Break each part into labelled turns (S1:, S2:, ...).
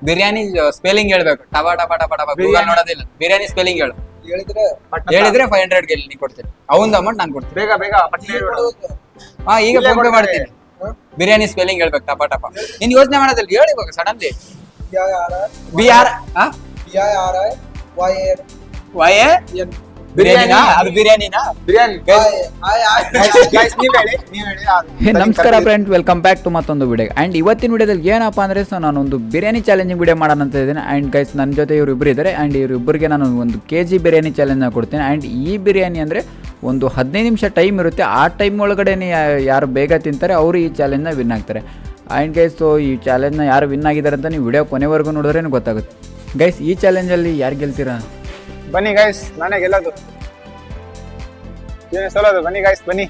S1: Biryani spelling ಹೇಳ್ಬೇಕು. ಟಬ ಟಬ ಟಬ ಟಬ Google ನೋಡೋದಿಲ್ಲ. Biryani spelling ಹೇಳು. ಹೇಳಿದ್ರೆ 500 ಗೆಲ್ಲಿ ನೀ ಕೊಡ್ತೀನಿ. ಅವನ ಅಮೌಂಟ್ ನಾನು ಕೊಡ್ತೀನಿ.
S2: ಬೇಗ ಬೇಗ ಪಟ್ನೆ ಹೇಳ್ಬಿಡು.
S1: ಹಾ ಈಗ ಫೋನ್ ಪೇ ಮಾಡ್ತೀನಿ. ಬಿರಿಯಾನಿ ಸ್ಪೆಲ್ಲಿಂಗ್ ಹೇಳ್ಬೇಕು. ಟಪ ಟಪ. ನೀನ್ ಯೋಚನೆ ಮಾಡೋದಿಲ್ಲ, ಹೇಳಿ ಇವಾಗ ಸಡನ್ಲಿ. BR ಬಿರಿಯಾನಿನಾ? ಅದು ಬಿರಿಯಾನಿನಾ?
S2: ಬಿರಿಯಾನಿ ಗೈಸ್ ನೀವ್ ಹೇಳಿ
S3: ನಮಸ್ಕಾರ ಫ್ರೆಂಡ್ಸ್, ವೆಲ್ಕಮ್ ಬ್ಯಾಕ್ ಟು ಮತ್ತೊಂದು ವಿಡಿಯೋ. ಆ್ಯಂಡ್ ಇವತ್ತಿನ ವಿಡಿಯೋದಲ್ಲಿ ಏನಪ್ಪ ಅಂದರೆ ನಾನೊಂದು ಬಿರಿಯಾನಿ ಚಾಲೆಂಜಿಂಗ್ ವಿಡಿಯೋ ಮಾಡೋಣ ಅಂತ ಇದ್ದೀನಿ. ಆ್ಯಂಡ್ ಗೈಸ್ ನನ್ನ ಜೊತೆ ಇವರಿಬ್ಬರು ಇದ್ದಾರೆ. ಆ್ಯಂಡ್ ಇವರಿಬ್ಬರಿಗೆ ನಾನು ಒಂದು kg ಬಿರಿಯಾನಿ ಚಾಲೆಂಜ್ನ ಕೊಡ್ತೀನಿ. ಆ್ಯಂಡ್ ಈ ಬಿರಿಯಾನಿ ಅಂದರೆ ಒಂದು 15 ನಿಮಿಷ ಟೈಮ್ ಇರುತ್ತೆ. ಆ ಟೈಮ್ ಒಳಗಡೆ ಯಾರು ಬೇಗ ತಿಂತಾರೆ ಅವರು ಈ ಚಾಲೆಂಜ್ನ ವಿನ್ ಆಗ್ತಾರೆ. ಆ್ಯಂಡ್ ಗೈಸ್ ಈ ಚಾಲೆಂಜ್ನ ಯಾರು ವಿನ್ ಆಗಿದ್ದಾರೆ ಅಂತ ನೀವು ವಿಡಿಯೋ ಕೊನೆವರೆಗೂ ನೋಡಿದ್ರೆ ಗೊತ್ತಾಗುತ್ತೆ. ಗೈಸ್ ಈ ಚಾಲೆಂಜಲ್ಲಿ ಯಾರು ಗೆಲ್ತೀರಾ?
S2: ಬನ್ನಿ ಗೈಸ್, ನಾನೇ ಗೆಲ್ಲೋದು, ಏನೇ ಸೋಲೋದು. ಬನ್ನಿ ಗೈಸ್, ಬನ್ನಿ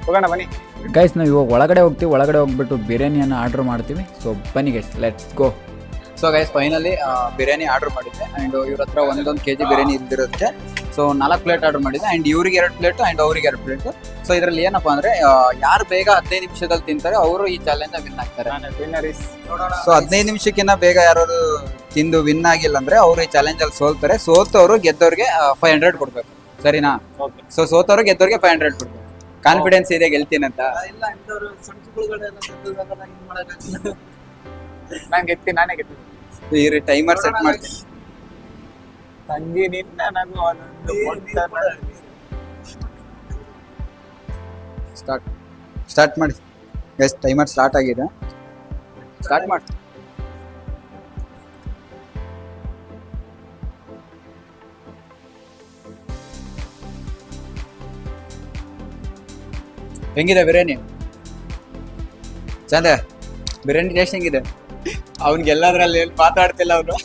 S2: ಹೋಗೋಣ ಬನ್ನಿ.
S3: ಗೈಸ್ ನಾವು ಇವಾಗ ಒಳಗಡೆ ಹೋಗ್ತೀವಿ. ಒಳಗಡೆ ಹೋಗ್ಬಿಟ್ಟು ಬಿರಿಯಾನಿಯನ್ನು ಆರ್ಡ್ರ್ ಮಾಡ್ತೀವಿ. ಸೊ ಬನ್ನಿ guys, let's go.
S1: So guys finally biryani order ಮಾಡಿದ್ದೆ. ಆ್ಯಂಡ್ ಇವ್ರ ಹತ್ರ 1 kg ಬಿರಿಯಾನಿ ಇದ್ದಿರುತ್ತೆ. ಸೊ 4 ಪ್ಲೇಟ್ ಆರ್ಡರ್ ಮಾಡಿದ್ದೆ. ಆ್ಯಂಡ್ ಇವ್ರಿಗೆ 2 ಪ್ಲೇಟು ಆ್ಯಂಡ್ ಅವ್ರಿಗೆ 2 ಪ್ಲೇಟು. ಸೊ ಇದರಲ್ಲಿ ಏನಪ್ಪ ಅಂದರೆ ಯಾರು ಬೇಗ 15 ನಿಮಿಷದಲ್ಲಿ ತಿಂತಾರೆ ಅವರು ಈ ಚಾಲೆಂಜ್ನ ವಿನ್ ಆಗ್ತಾರೆ. ಸೊ 15 ನಿಮಿಷಕ್ಕಿಂತ ಬೇಗ ಯಾರು ತಿಂದು ವಿನ್ ಆಗಿಲ್ಲ ಅಂದರೆ ಅವರು ಈ ಚಾಲೆಂಜಲ್ಲಿ ಸೋಲ್ತಾರೆ. ಸೋತವರು ಗೆದ್ದವ್ರಿಗೆ 500 ಕೊಡಬೇಕು, ಸರಿನಾ? ಸೊ ಸೋತವ್ರು ಗೆದ್ದವ್ರಿಗೆ 500 ಕೊಡಬೇಕು. ಕಾನ್ಫಿಡೆನ್ಸ್ ಇದೆ ಗೆಲ್ತೀನಂತ?
S2: ನಾನು ಗೆಲ್ತೀನಿ, ನಾನೇ ಗೆಲ್ತೀನಿ.
S1: ಈ ಟೈಮರ್ ಸೆಟ್ ಮಾಡ್ತೀನಿ.
S2: ತಂಗಿ ನಿನ್ನ ನಾನು
S1: ಸ್ಟಾರ್ಟ್ ಮಾಡಿ ಗೈಸ್. ಟೈಮರ್ ಸ್ಟಾರ್ಟ್ ಆಗಿದೆ, ಸ್ಟಾರ್ಟ್ ಮಾಡಿ. ಹೆಂಗಿದೆ ಬಿರಿಯಾನಿ? ಚಂದ ಬಿರಿಯಾನಿ ಟೇಸ್ಟ್ ಹೆಂಗಿದೆ? ಅವ್ನಿಗೆಲ್ಲದ್ರಲ್ಲಿ ಏನು ಮಾತಾಡ್ತಿಲ್ಲ ಅವನು.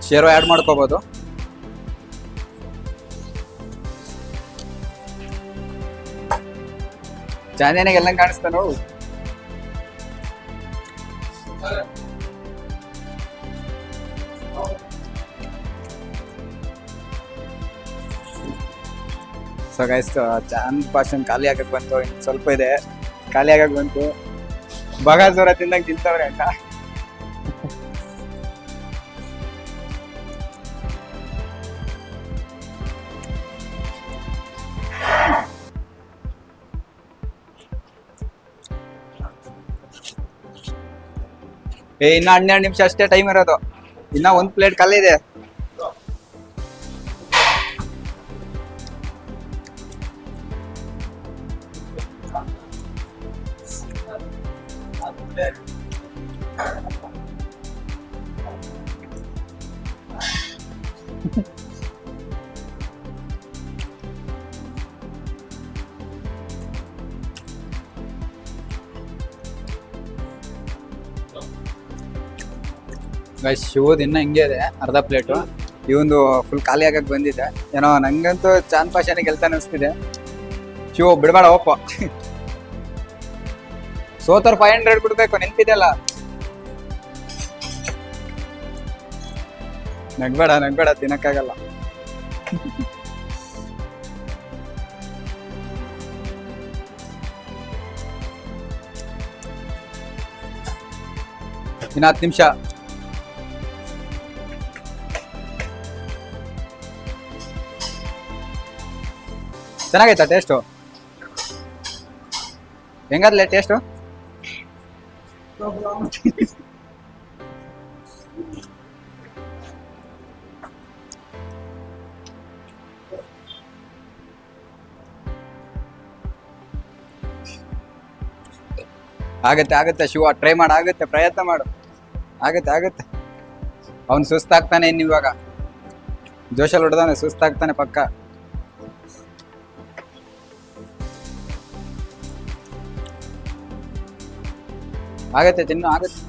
S1: ಶೇರ್ವ ಆ್ಯಡ್ ಮಾಡ್ಕೋಬೋದು. ಚಾಂದಿನಿಗೆ ಎಲ್ಲ ಕಾಣಿಸ್ತಾ ನೋಡು. ಸೊ ಗೈಸ್ ಚಾಂದ್ ಪಾಷನ್ ಖಾಲಿ ಆಗಕ್ಕೆ ಬಂತು. ಇನ್ನು ಸ್ವಲ್ಪ ಇದೆ, ಖಾಲಿ ಆಗಕ್ಕೆ ಬಂತು. ಬಗಾಜೋರ ತಿಂದಂಗೆ ತಿಂತವ್ರೆ ಅಂತ. ಇನ್ನ 12 ನಿಮಿಷ ಅಷ್ಟೇ ಟೈಮ್ ಇರೋದು. ಇನ್ನ 1 ಪ್ಲೇಟ್ ಖಾಲಿ ಇದೆ. ಗೈಸ್ ಶಿವದ್ ಇನ್ನ ಹಿಂಗೆ ಇದೆ, ಅರ್ಧ ಪ್ಲೇಟು. ಇವಂದು ಫುಲ್ ಖಾಲಿ ಆಗಕ್ಕೆ ಬಂದಿದೆ. ಏನೋ ನಂಗಂತೂ ಚಾಂದ್ ಪಾಷಾನೆ ಗೆಲ್ತಾ ಅನಿಸ್ತಿದೆ. ಶಿವ ಬಿಡಬೇಡ ಒಪ್ಪ. ಸೋತರ್ 500 ಬಿಡ್ಬೇಕು, ನೆನ್ಪಿದೆಲ್ಲ. ನಗ್ಬೇಡ ತಿನ್ನಕ್ಕಾಗಲ್ಲ. ಇನ್ನು 10 ನಿಮಿಷ. ಚೆನ್ನಾಗೈತಾ ಟೇಸ್ಟು? ಹೆಂಗದ್ಲೆ ಟೇಸ್ಟು? ಆಗತ್ತೆ ಶಿವ, ಟ್ರೈ ಮಾಡು. ಆಗುತ್ತೆ, ಪ್ರಯತ್ನ ಮಾಡು. ಆಗತ್ತೆ. ಅವ್ನು ಸುಸ್ತಾಗ್ತಾನೆ. ಇನ್ನು ಇವಾಗ ಜೋಶಲ್ಲಿ ಹೊಡೆದವನೆ, ಸುಸ್ತಾಗ್ತಾನೆ ಪಕ್ಕ. ಆಗತ್ತೆ, ತಿನ್ನು, ಆಗತ್ತೆ.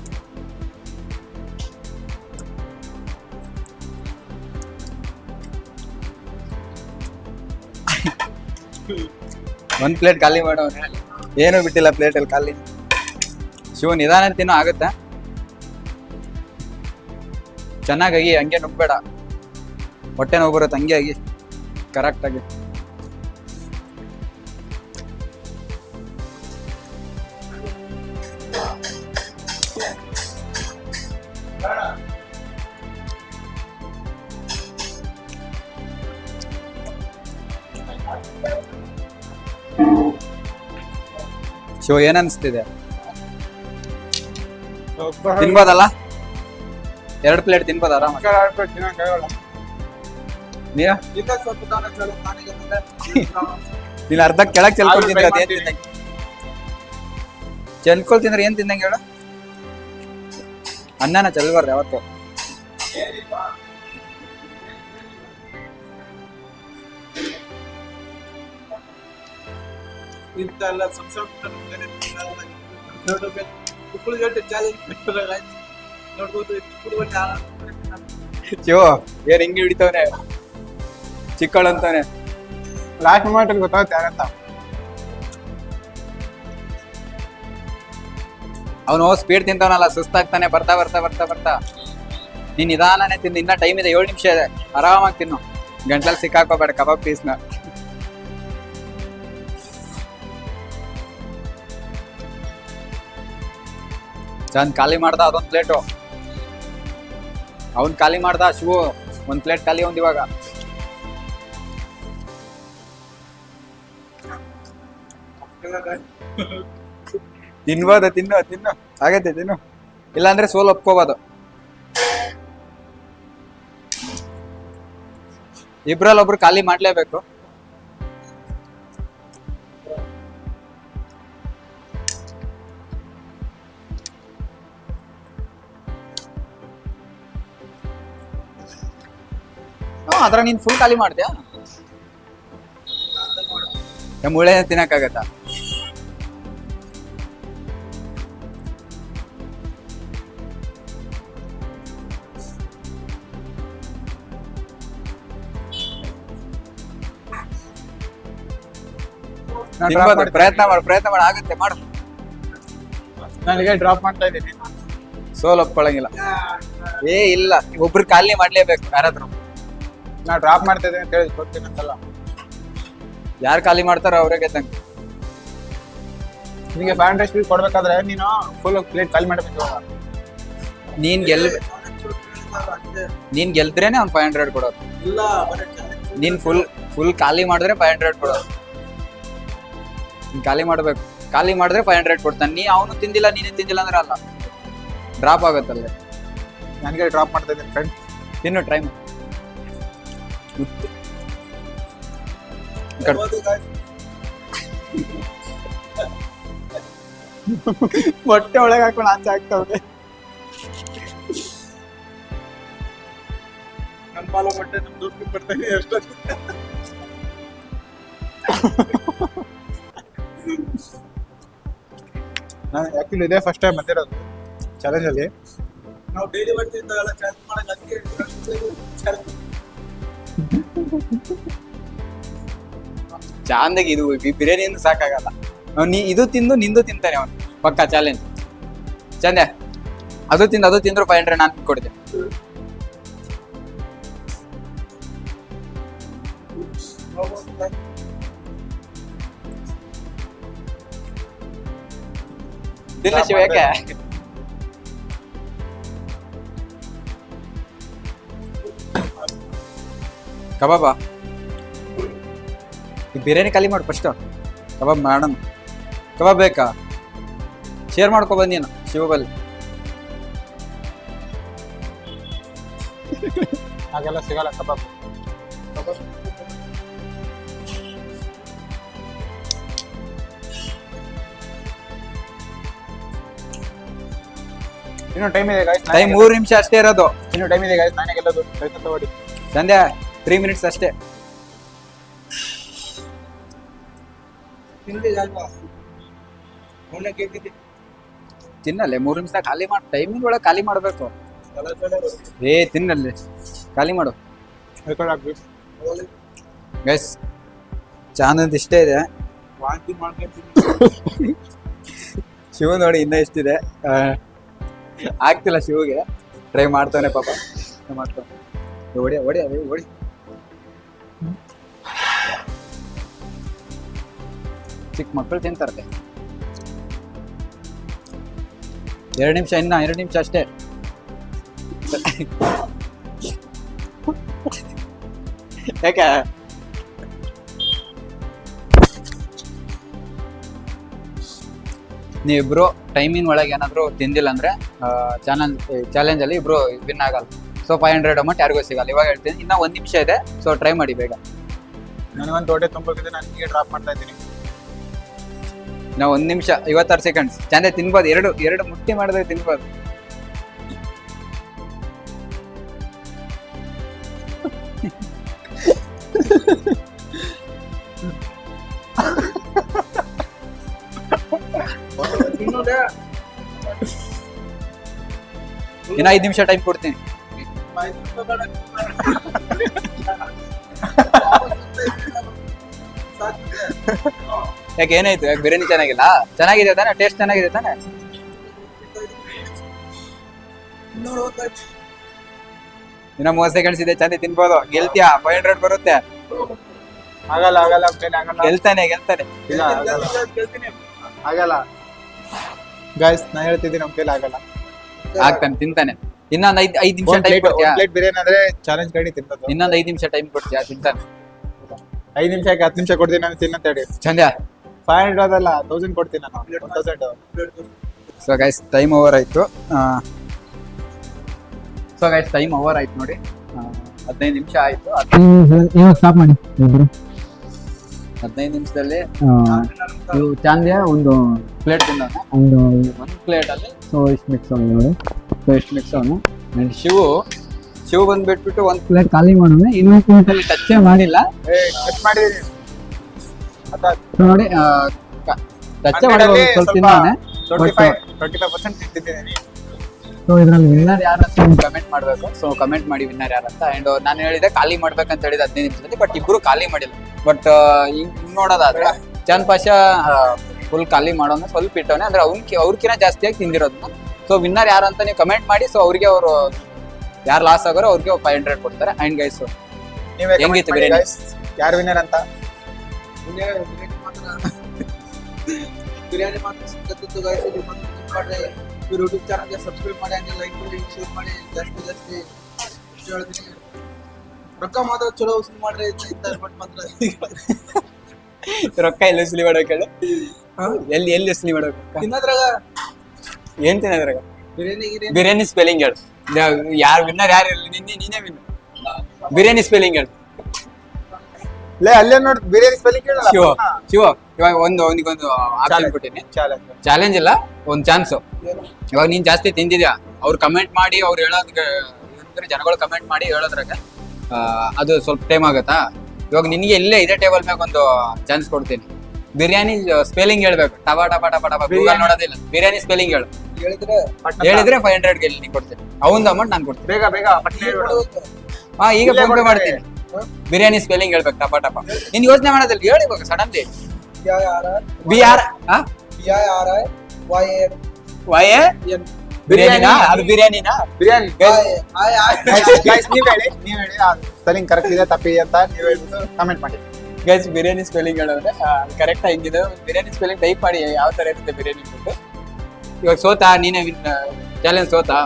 S1: ಒಂದು ಪ್ಲೇಟ್ ಖಾಲಿ ಮಾಡೋನು, ಏನೂ ಬಿಟ್ಟಿಲ್ಲ ಪ್ಲೇಟಲ್ಲಿ ಖಾಲಿ. ಶಿವ ನಿಧಾನ ತಿನ್ನೋ. ಆಗುತ್ತೆ. ಚೆನ್ನಾಗಿ ಹಂಗೆ ನುಗ್ಬೇಡ, ಹೊಟ್ಟೆ ನೋವು ಬರುತ್ತೆ ಹಂಗೆ ಆಗಿ ಕರೆಕ್ಟಾಗಿ. ಶಿವ ಏನ್ ಅನ್ಸ್ತಿದೆ? ತಿನ್ಬೋದಲ್ಲ? 2 ಪ್ಲೇಟ್ ತಿನ್ಬೋದ ಆರಾಮಾಗಿ? ನೀನು ನೀನ್ ಅರ್ಧ ಕೆಳಗ್ ಚೆಲ್ಕೊಳ್ ತಿಂದ್ರೆ ಅದೇನ್ ತಿಂದಂಗೆ? ಚೆಲ್ಕೊಳ್ ತಿಂದ್ರೆ ಏನ್ ತಿಂದಂಗೆ ಹೇಳು? ಅನ್ನನ ಚೆಲ್ಬಾರ್ದು ಯಾವತ್ತು. ಶಿವ ಏನ್ ಹಿಂಗೆ ಹಿಡಿತವನೆ ಚಿಕ್ಕಳು ಅಂತಾನೆ.
S2: ಲಾಸ್ಟ್ ಮೂಮೆಂಟ್ ಗೊತ್ತಾಗುತ್ತೆ ಯಾರಂತ.
S1: ಅವನು ಸ್ಪೀಡ್ ತಿಂತವನಲ್ಲ, ಸುಸ್ತಾಗ್ತಾನೆ ಬರ್ತಾ ಬರ್ತಾ ಬರ್ತಾ ಬರ್ತಾ. ನೀನ್ ನಿಧಾನನೇ ತಿಂದು, ಇನ್ನ ಟೈಮ್ ಇದೆ, 7 ನಿಮಿಷ ಇದೆ, ಆರಾಮಾಗಿ ತಿನ್ನು. ಗಂಟ್ಲಲ್ಲಿ ಸಿಕ್ಕಾಕೋಬೇಡ ಕಬಾಬ್ ಪೀಸ್ನ. ಚಂದ್ ಖಾಲಿ ಮಾಡ್ದ ಅದೊಂದ್ ಪ್ಲೇಟು. ಅವನ್ ಖಾಲಿ ಮಾಡ್ದ ಶಿವು, 1 ಪ್ಲೇಟ್ ಖಾಲಿ ಒಂದ್ ಇವಾಗ. ತಿನ್ಬೋದು, ತಿನ್ನು ಆಗೈತೆ ತಿನ್ನು, ಇಲ್ಲಾಂದ್ರೆ ಸೋಲ್ ಒಪ್ಕೋಬೋದು. ಇಬ್ರಲ್ಲಿ ಒಬ್ರು ಖಾಲಿ ಮಾಡ್ಲೇಬೇಕು. ಅದ್ರ ನೀನ್ ಫುಲ್ ಖಾಲಿ ಮಾಡ್ತೀಯಾ? ಮುಳೆ ತಿನ್ನಕ್ಕಾಗತ್ತಾ? ಪ್ರಯತ್ನ ಮಾಡು, ಆಗುತ್ತೆ ಮಾಡು.
S2: ನನಗೆ ಡ್ರಾಪ್ ಮಾಡ್ತಾ ಇದ್ದೀನಿ.
S1: ಸೋಲ್ ಒಪ್ಕೊಳಂಗಿಲ್ಲ. ಇಲ್ಲ, ಒಬ್ರು ಖಾಲಿ ಮಾಡ್ಲೇಬೇಕು ಯಾರಾದ್ರೂ.
S2: ನಾ ಡ್ರಾಪ್ ಮಾಡ್ತಾ ಇದ್ದೀನಿ ಅಂತ ಹೇಳಿ ಗೊತ್ತಿಲ್ಲ ಅಂತಲ್ಲ.
S1: ಯಾರು ಖಾಲಿ ಮಾಡ್ತಾರೋ ಅವ್ರೇ ಗೆದ್ದಂಗೆ.
S2: ನಿಮಗೆ 500 ಸ್ಪೀಡ್ ಕೊಡ್ಬೇಕಾದ್ರೆ ನೀನು ಫುಲ್ ಪ್ಲೇಟ್ ಖಾಲಿ ಮಾಡಬೇಕು.
S1: ನೀನ್ ಗೆಲ್ದ್ರೇನೆ ಅವ್ನು 500 ಕೊಡೋದು. ನೀನ್ ಫುಲ್ ಖಾಲಿ ಮಾಡಿದ್ರೆ 500 ಕೊಡೋದು. ನೀನ್ ಖಾಲಿ ಮಾಡ್ಬೇಕು, ಖಾಲಿ ಮಾಡಿದ್ರೆ 500 ಕೊಡ್ತಾನೆ. ಅವನು ತಿಂದಿಲ್ಲ, ನೀನೇ ತಿಂದಿಲ್ಲ ಅಂದ್ರೆ ಅಲ್ಲ, ಡ್ರಾಪ್ ಆಗುತ್ತಲ್ಲೇ.
S2: ನನಗೆ ಡ್ರಾಪ್ ಮಾಡ್ತಾ ಇದ್ದೀನಿ ಫ್ರೆಂಡ್.
S1: ತಿನ್ನು, ಟ್ರೈ ಮಾಡಿ.
S2: ಹೊಟ್ಟೆ ಒಳಗೆ ಹಾಕೊಂಡು ಆಚೆ ಆಗ್ತಾವೆ. ನಮ್ಮ ಪಾಲು ಹೊಟ್ಟೆ ನಮ್ ದುಡ್ಡು ಬರ್ತಾನೆ ಎಷ್ಟೊತ್ತು. ನಾನು ಆಕ್ಚುಲಿ ಇದೇ ಫಸ್ಟ್ ಟೈಮ್ ಬಂದಿರೋದು ಚಾಲೆಂಜ್ ಅಲ್ಲಿ. ನಾವು ಡೈಲಿ ಬರ್ತಿದ್ದಾಗಲ್ಲ ಚಾಲೆಂಜ್ ಮಾಡಕ್ಕೆ
S1: ಚಾಂದಾಗಿ ಇದು ಬಿರಿಯಾನಿಯಿಂದ ಸಾಕಾಗಲ್ಲ. ನೀ ಇದು ತಿಂದು ನಿಂದು ತಿಂತಾನೆ ಅವನು ಪಕ್ಕ ಚಾಲೆಂಜ್. ಚಂದೆ ಅದು ತಿಂದ್ರು 500 ನಾನು ಕೊಡ್ತೇನೆ. ತಿನ್ನ ಶಿವ, ಯಾಕೆ ಕಬಾಬ ಈ ಬಿರಿಯಾನಿ ಖಾಲಿ ಮಾಡು ಫಸ್ಟ್. ಕಬಾಬ್ ಮಾಡೋಣ. ಕಬಾಬ್ ಬೇಕಾ? ಶೇರ್ ಮಾಡ್ಕೊ ಬಂದೀನು ಶಿವಬಲ್ಲಿ.
S2: ಹಾಗೆಲ್ಲ ಸಿಗಲ್ಲ ಕಬಾಬ್. ಇನ್ನು ಟೈಮ್ ಇದೆ ಗಾಯ್ಸ್.
S1: ಟೈಮ್ 3 ನಿಮಿಷ ಅಷ್ಟೇ ಇರೋದು.
S2: ಇನ್ನು ಟೈಮ್ ಇದೆ ಗಾಯ್ಸ್. ನಾನೇ ಗೆಲ್ಲೋದು. ಪ್ರಯತ್ನ ತಗೊಳ್ಳಿ.
S1: ಸಂಧ್ಯಾ 3 ಮಿನಿಟ್ಸ್ ಅಷ್ಟೇ. ತಿನ್ನಲ್ಲೇ 3 ನಿಮಿಷ ಖಾಲಿ ಮಾಡಿ, ಟೈಮಿಂಗ್ ಒಳಗೆ ಖಾಲಿ ಮಾಡ್ಬೇಕು. ತಿನ್ನಲ್ಲಿ ಖಾಲಿ ಮಾಡು ಗೈಸ್. ಚಾನದ್ ಇಷ್ಟೇ ಇದೆ. ಶಿವ ನೋಡಿ ಇನ್ನ ಎಷ್ಟಿದೆ ಆಗ್ತಿಲ್ಲ ಶಿವಗೆ. ಟ್ರೈ ಮಾಡ್ತಾನೆ ಪಾಪ. ಓಡಿ ಓಡಿ ಅದೇ ಓಡಿ. ಚಿಕ್ಕ ಮಕ್ಕಳು ತಿಂತಾರೆ. 2 ನಿಮಿಷ, ಇನ್ನ 2 ನಿಮಿಷ ಅಷ್ಟೇ. ಯಾಕೆ ನೀವಿಬ್ರು ಟೈಮಿನ ಒಳಗೆ ಏನಾದ್ರು ತಿಂದಿಲ್ಲ ಅಂದ್ರೆ ಚಾಲೆಂಜ್ ಅಲ್ಲಿ ಇಬ್ರು ವಿನ್ ಆಗಲ್ಲ. ಸೊ 500 ಅಮೌಂಟ್ ಯಾರಿಗೂ ಸಿಗಲ್ಲ. ಇವಾಗ ಹೇಳ್ತೀನಿ, ಇನ್ನ 1 ನಿಮಿಷ ಇದೆ. ಸೊ ಟ್ರೈ ಮಾಡಿ ಬೇಗ.
S2: ನನಗೊಂದು ಹೊಟ್ಟೆ ತುಂಬೋಗಿದೆ, ನಾನು ಹೀಗೆ ಡ್ರಾಪ್ ಮಾಡ್ತಾ ಇದ್ದೀನಿ.
S1: ಇನ್ನ 1 ನಿಮಿಷ 56 ಸೆಕೆಂಡ್ಸ್. ಚಂದ ತಿನ್ಬೋದು. ಎರಡು ಮುಟ್ಟಿ ಮಾಡಿದ್ರೆ ತಿನ್ಬೋದು. ಇನ್ನ 5 ನಿಮಿಷ ಟೈಮ್ ಕೊಡ್ತೀನಿ. ಯಾಕೆ ಏನಾಯ್ತು? ಯಾಕೆ ಬಿರಿಯಾನಿ ಚೆನ್ನಾಗಿಲ್ಲ? ಚೆನ್ನಾಗಿದೆ ತಾನೆ? ಟೇಸ್ಟ್ ಚೆನ್ನಾಗಿದೆ ತಾನೆ? ಇನ್ನ 30 ಸೆಕೆಂಡ್ಸ್ ಇದೆ. ಚಂದ ತಿನ್ಬೋದು. ಗೆಲ್ತೀಯಾ? 500 ಬರುತ್ತೆ.
S2: ಆಗಲ್ಲ
S1: ಗೆಲ್ತಾನೆ.
S2: ಇಲ್ಲ ಆಗಲ್ಲ ಗಾಯ್ಸ್, ನಾ ಹೇಳ್ತಿದ್ದೀನಿ ನಮ್ಮ ಕೈಲಿ ಆಗಲ್ಲ.
S1: ಆಗ್ತಾನೆ, ತಿಂತಾನೆ. ಇನ್ನೊಂದ್ 5 ನಿಮಿಷ ಟೈಮ್ ಕೊಡ್ತೀಯಾ?
S2: ಪ್ಲೇಟ್ ಬಿರಿಯಾನಿ ಅಂದ್ರೆ ಚಾಲೆಂಜ್ ಕಡಿ ತಿನ್ನೋದು.
S1: ಇನ್ನೊಂದ್ 5 ನಿಮಿಷ ಟೈಮ್ ಕೊಡ್ತೀಯಾ? ತಿಂತಾನೆ.
S2: 5 ನಿಮಿಷ 10 ನಿಮಿಷ ಕೊಡ್ತೀನಿ ನಾನು ತಿನ್ನಂತ ಹೇಳಿ.
S1: ಚಂದ
S2: 500 ಅದಲ್ಲ, 1000 ಕೊಡ್ತೀನಿ ನಾನು. 1000.
S1: ಸೊ ಗೈಸ್ ಟೈಮ್ ಓವರ್ ಆಯ್ತು. ನೋಡಿ. 15 ನಿಮಿಷ ಆಯ್ತು. 15 ನಿಮಿಷದಲ್ಲಿ ಇವು ಚಾಂದ್ಯ ಒಂದು ಪ್ಲೇಟ್ ತಿನ್ನೋಣ. ಒಂದು ಪ್ಲೇಟ್ ಅಲ್ಲಿ ಸೊ ಇಷ್ಟು ಮಿಕ್ಸ್ ಅವನು ನೋಡಿ. ಸೊ ಇಷ್ಟು ಮಿಕ್ಸ್ ಅವನು. ಅಂಡ್ ಶಿವ್ ಬಂದ್ಬಿಟ್ಬಿಟ್ಟು 1 ಪ್ಲೇಟ್ ಖಾಲಿ ಮಾಡೋಣ. ಇನ್ನೊಂದು ಪ್ಲೇಟ್ ಅಲ್ಲಿ ಟಚ್ ಮಾಡಿಲ್ಲ.
S2: ಕಟ್ ಮಾಡಿದೀನಿ
S1: ನೋಡಿ. ಟಚ್ ಮಾಡಿ ಸ್ವಲ್ಪ ತಿನ್ನೋಣ.
S2: 25% ತಿಂತಿದ್ದೀನಿ.
S1: ಸೊ ಇದ್ರಲ್ಲಿ ವಿನ್ನರ್ ಯಾರು ಅಂತ ಕಮೆಂಟ್ ಮಾಡಬೇಕು. ಸೊ ಕಮೆಂಟ್ ಮಾಡಿ ವಿನ್ನರ್ ಯಾರಂತ. ಅಂಡ್ ನಾನು ಹೇಳಿದೆ ಖಾಲಿ ಮಾಡ್ಬೇಕಂತ ಹೇಳಿದೆ 15 ನಿಮಿಷದಲ್ಲಿ. ಬಟ್ ಇಬ್ರು ಖಾಲಿ ಮಾಡಿಲ್ಲ. ಬಟ್ ಹಿಂಗ್ ನೋಡೋದಾದ್ರೆ ಚಂದ್ ಪಾಷಾ ಫುಲ್ ಖಾಲಿ ಮಾಡೋಣ, ಸ್ವಲ್ಪ ಇಟ್ಟವನೆ. ಅಂದ್ರೆ ಅವ್ರಕಿನ ಜಾಸ್ತಿಯಾಗಿ ತಿಂದಿರೋದನ್ನ. ಸೊ ವಿನ್ನರ್ ಯಾರು ಅಂತ ನೀವು ಕಮೆಂಟ್ ಮಾಡಿ. ಸೊ ಅವ್ರಿಗೆ ಅವರು ಯಾರು ಲಾಸ್ ಆಗೋರೋ ಅವ್ರಿಗೆ 500 ಕೊಡ್ತಾರೆ. ಅಂಡ್ ಗೈಸ್ ಹೆಂಗಿತ್ತು ಬಿರಿಯಾನಿ?
S2: ಯಾರು ವಿನ್ನರ್ ಅಂತ?
S4: ಬಿರಿಯಾನಿ ಮಾತ್ರ ಸಿಕ್ಕತ್ತಿತ್ತು ಗೈಸ್. ಯೂಟ್ಯೂಬ್ ಚಾನಲ್ಗೆ ಸಬ್ಸ್ಕ್ರೈಬ್ ಮಾಡಿ, ಹಂಗೆ ಲೈಕ್ ಮಾಡಿ, ಶೇರ್ ಮಾಡಿ. ಜಾಸ್ತಿ ಇಷ್ಟು ಹೇಳ್ತೀನಿ. ರೊಕ್ಕ ಮಾತ್ರ ಚಲೋ ವಸೂಲಿ ಮಾಡ್ರಿ ಇರ್ತಾರೆ. ಬಟ್ ಮಾತ್ರ
S1: ರೊಕ್ಕ ಎಲ್ಲಿ ವಸೂಲಿ ಮಾಡೋಕೆ ಹೇಳು? ಎಲ್ಲಿ ವಸೂಲಿ ಮಾಡೋಕೆ?
S4: ತಿನ್ನೋದ್ರಾಗ
S1: ಏನ್ ತಿನ್ನೋದ್ರಾಗ?
S4: ಬಿರಿಯಾನಿ
S1: ಸ್ಪೆಲ್ಲಿಂಗ್ ಹೇಳು. ಯಾರು ವಿನ್ನರ್ ಯಾರು ಇರಲಿ, ನೀನೇ ವಿನ್ನರ್. ಬಿರಿಯಾನಿ ಸ್ಪೆಲ್ಲಿಂಗ್ ಹೇಳು.
S2: ಅಲ್ಲೇ ನೋಡಿ ಬಿರಿಯಾನಿ ಸ್ಪೆಲ್ಲಿಂಗ್ ಹೇಳಲ್ಲ.
S1: ಶಿವ ಇವಾಗ ಅವನಿಗೊಂದು ಆಪ್ಷನ್ ಕೊಟ್ಟಿನಿ. ಚಾಲೆಂಜ್ ಇಲ್ಲ, ಒಂದು ಚಾನ್ಸ್. ಇವಾಗ ನೀನ್ ಜಾಸ್ತಿ ತಿಂದಿದ್ಯಾ, ಅವ್ರು ಕಮೆಂಟ್ ಮಾಡಿ, ಅವ್ರು ಹೇಳೋದ್ ಜನಗಳು ಕಮೆಂಟ್ ಮಾಡಿ ಹೇಳೋದ್ರಾಗ ಅದು ಸ್ವಲ್ಪ ಟೈಮ್ ಆಗತ್ತಾ. ಇವಾಗ ನಿನ್ಗೆ ಇಲ್ಲೇ ಇದೇ ಟೇಬಲ್ ಮ್ಯಾಗ ಒಂದು ಚಾನ್ಸ್ ಕೊಡ್ತೀನಿ. ಬಿರಿಯಾನಿ ಸ್ಪೆಲ್ಲಿಂಗ್ ಹೇಳ್ಬೇಕು. ಟಬಾ ಟಬಾ ಟಬಾ ಟಬಾ ಗೂಗಲ್ ನೋಡೋದಿಲ್ಲ. ಬಿರಿಯಾನಿ ಸ್ಪೆಲ್ಲಿಂಗ್ ಹೇಳು. ಹೇಳಿದ್ರೆ 500 ಗೆಲ್ಲಿ ನೀ ಕೊಡ್ತೀನಿ. ಅವನದು ಅಮೌಂಟ್ ನಾನು ಕೊಡ್ತೀನಿ.
S2: ಬೇಗ
S1: ಈಗ ಫೋನ್ ಪೇ ಮಾಡ್ತೀನಿ. ಬಿರಿಯಾನಿ ಸ್ಪೆಲ್ಲಿಂಗ್ ಹೇಳ್ಬೇಕು. ಟಪಾ ಟಪಾ. ನೀನ್ ಯೋಚನೆ ಮಾಡೋದಿಲ್ಲ, ಹೇಳಿ ಇವಾಗ ಸಡನ್ಲಿ. ಬಿರಿಯಾನಿನಾ? ಅದು ಬಿರಿಯಾನಿನಾ?
S2: ಬಿರಿಯಾನಿ ನೀವ್ ಹೇಳಿ ಸ್ಪೆಲ್ಲಿಂಗ್ ಕರೆಕ್ಟ್ ಇದೆ ತಪ್ಪಿದೆ ಅಂತ ನೀವ್ ಹೇಳ್ಬಿಟ್ಟು ಕಮೆಂಟ್ ಮಾಡಿ
S1: ಗೈಸ್. ಬಿರಿಯಾನಿ ಸ್ಪೆಲ್ಲಿಂಗ್ ಹೇಳಿದ್ರೆ ಕರೆಕ್ಟ್ ಹೆಂಗಿದೆ ಬಿರಿಯಾನಿ ಸ್ಪೆಲ್ಲಿಂಗ್ ಟೈಪ್ ಮಾಡಿ ಯಾವ ತರ ಇರುತ್ತೆ ಬಿರಿಯಾನಿ ಬಿಟ್ಟು. ಇವಾಗ ಸೋತಾ ನೀನೇ ಚಾಲೆಂಜ್ ಸೋತಾ?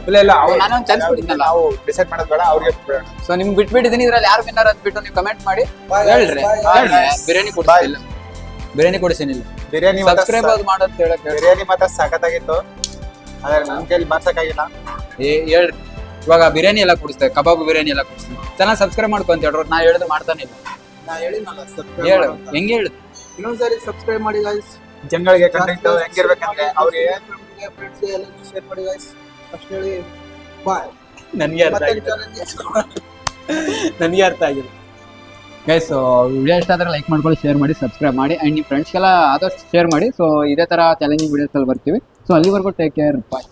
S2: ಇಲ್ಲ
S1: ನಾನೊಂದು ಚಾನ್ಸ್ ಕೊಟ್ಟಿದ್ದಲ್ಲ.
S2: ನಾವು ಡಿಸೈಡ್ ಮಾಡೋದು ಬೇಡ, ಅವ್ರಿಗೆ ಬಿಡೋಣ.
S1: ಸೊ ನಿಮ್ಗೆ ಬಿಟ್ಬಿಟ್ಟಿದ್ದೀನಿ. ಇದ್ರಲ್ಲಿ ಯಾರು ವಿನ್ನರ್ ಅಂತ ಬಿಟ್ಟು ನೀವು ಕಮೆಂಟ್ ಮಾಡಿ ಹೇಳ್ರಿ. ಬಿರಿಯಾನಿ ಕೊಡಿಸಿಲ್ಲ, ಬಿರಿಯಾನಿ ಕೊಡಿಸಿನಿಲ್ಲ.
S2: ಬಿರಿಯಾನಿ
S1: ಸಬ್ಸ್ಕ್ರೈಬ್ ಮಾಡೋದು ಹೇಳಕ್ಕೆ.
S2: ಬಿರಿಯಾನಿ ಮಾತ್ರ ಸಖತ್ತಾಗಿತ್ತು, ಆದ್ರೆ ನನ್ ಕೈಲಿ ಮಾಡ್ಸಕ್ಕಾಗಿಲ್ಲ.
S1: ಹೇಳ್ರಿ. ಇವಾಗ ಬಿರಿಯಾನಿ ಎಲ್ಲ ಕೊಡಿಸ್ತೇವೆ, ಕಬಾಬ್ ಬಿರಿಯಾನಿ ಎಲ್ಲ ಕೊಡಿಸ್ತೀವಿ. ಚೆನ್ನಾಗಿ ಸಬ್ಸ್ಕ್ರೈಬ್ ಮಾಡ್ಕೊಂತ ಹೇಳ್ರು. ನಾ ಹೇಳಿದ್ರೆ ಮಾಡ್ತಾನೆ ಇಲ್ಲ.
S4: ನಾ ಹೇಳಿದ್ನಲ್ಲ
S1: ಹೇಳು, ಹೆಂಗೆ ಹೇಳುದು?
S4: ಇನ್ನೊಂದ್ಸರಿ ಸಬ್ಸ್ಕ್ರೈಬ್ ಮಾಡಿ ಗೈಸ್.
S2: ಜನಗಳಿಗೆ ಕಂಟೆಂಟ್ ಹೆಂಗಿರ್ಬೇಕಂದ್ರೆ ಅವ್ರಿಗೆ
S4: ಫ್ರೆಂಡ್ಸ್ ಎಲ್ಲ ಶೇರ್ ಮಾಡಿ ಗೈಸ್. ಅಷ್ಟು ಹೇಳಿ ಬಾಯ್.
S1: ನನ್ಗೆ ಅರ್ಥ ಆಗಿದೆ. ನನಗೆ ಅರ್ಥ ಆಗಿದೆ ಗೈಸ್. ವಿಡಿಯೋ ಇಷ್ಟ ಆದ್ರೆ ಲೈಕ್ ಮಾಡ್ಕೊಳ್ಳಿ, ಶೇರ್ ಮಾಡಿ, ಸಬ್ಸ್ಕ್ರೈಬ್ ಮಾಡಿ. ಆ್ಯಂಡ್ ನಿಮ್ಮ ಫ್ರೆಂಡ್ಸ್ಗೆಲ್ಲ ಆದಷ್ಟು ಶೇರ್ ಮಾಡಿ. ಸೊ ಇದೇ ಥರ ಚಾಲೆಂಜಿಂಗ್ ವಿಡಿಯೋಸಲ್ಲಿ ಬರ್ತೀವಿ. ಸೊ ಅಲ್ಲಿವರೆಗೂ ಟೇಕ್ ಕೇರ್, ಬಾಯ್.